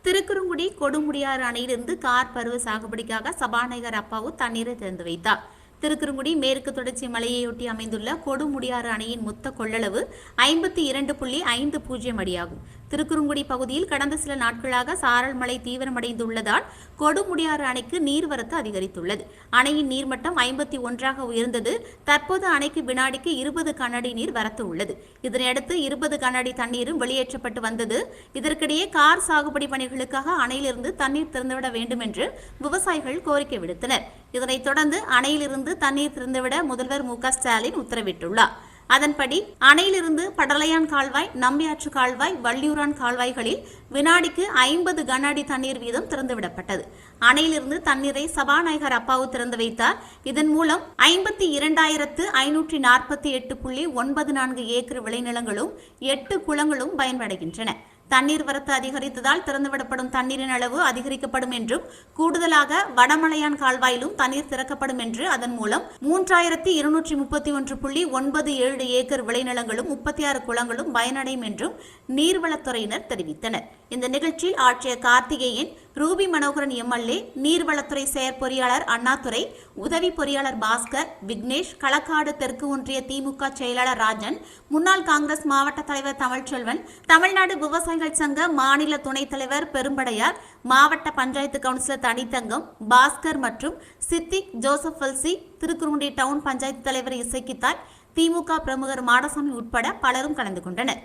திருக்குறுங்குடி கொடுமுடியாறு அணையிலிருந்து கார் பருவ சாகுபடிக்காக சபாநாயகர் அப்பாவு தண்ணீரை திறந்து வைத்தார். திருக்குறுங்குடி மேற்கு தொடர்ச்சி மலையையொட்டி அமைந்துள்ள கொடுமுடியாறு அணையின் மொத்த கொள்ளளவு 52.50 அடியாகும். திருக்குறுங்குடி பகுதியில் கடந்த சில நாட்களாக சாரல் மழை தீவிரமடைந்துள்ளதால் கொடுமுடியாறு அணைக்கு நீர்வரத்து அதிகரித்துள்ளது. அணையின் நீர்மட்டம் 51 உயர்ந்தது. தற்போது அணைக்கு வினாடிக்கு 20 கனஅடி நீர் வரத்து உள்ளது. இதனையடுத்து 20 கனஅடி தண்ணீரும் வெளியேற்றப்பட்டு வந்தது. இதற்கிடையே கார் சாகுபடி பணிகளுக்காக அணையிலிருந்து தண்ணீர் திறந்துவிட வேண்டும் என்று விவசாயிகள் கோரிக்கை விடுத்தனர். இதனைத் தொடர்ந்து அணையிலிருந்து தண்ணீர் திறந்துவிட முதல்வர் மு.க.ஸ்டாலின் உத்தரவிட்டுள்ளார். அதன்படி அணையிலிருந்து படலையான் கால்வாய், நம்பியாற்று கால்வாய், வள்ளியூரான் கால்வாய்களில் வினாடிக்கு 50 கனஅடி தண்ணீர் வீதம் திறந்துவிடப்பட்டது. அணையிலிருந்து தண்ணீரை சபாநாயகர் அப்பாவு திறந்து வைத்தார். இதன் மூலம் 52,548.94 ஏக்கர் விளைநிலங்களும் 8 குளங்களும் பயன்படுகின்றன. தண்ணீர் வரத்து அதிகரித்ததால் திறந்துவிடப்படும் தண்ணீரின் அளவு அதிகரிக்கப்படும் என்றும் கூடுதலாக வடமலையான் கால்வாயிலும் தண்ணீர் திறக்கப்படும் என்று அதன் மூலம் 3231.97 ஏக்கர் விளைநிலங்களும் 36 குளங்களும் பயனடையும் என்றும் நீர்வளத்துறையினர் தெரிவித்தனர். இந்த நிகழ்ச்சியில் ஆட்சியர் கார்த்திகேயன், ரூபி மனோகரன் எம்எல்ஏ, நீர்வளத்துறை செயற்பொறியாளர் அண்ணாதுரை, உதவி பொறியாளர் பாஸ்கர், விக்னேஷ், களக்காடு தெற்கு ஒன்றிய திமுக செயலாளர் ராஜன், முன்னாள் காங்கிரஸ் மாவட்ட தலைவர் தமிழ்ச்செல்வன், தமிழ்நாடு விவசாயிகள் சங்க மாநில துணைத் தலைவர் பெரும்படையார், மாவட்ட பஞ்சாயத்து கவுன்சிலர் தனித்தங்கம், பாஸ்கர் மற்றும் சித்திக், ஜோசப் ஃபல்சி, திருக்குறுங்குடி டவுன் பஞ்சாயத்து தலைவர் இசைக்கித்தாய், திமுக பிரமுகர் மாடசாமி உட்பட பலரும் கலந்து கொண்டனர்.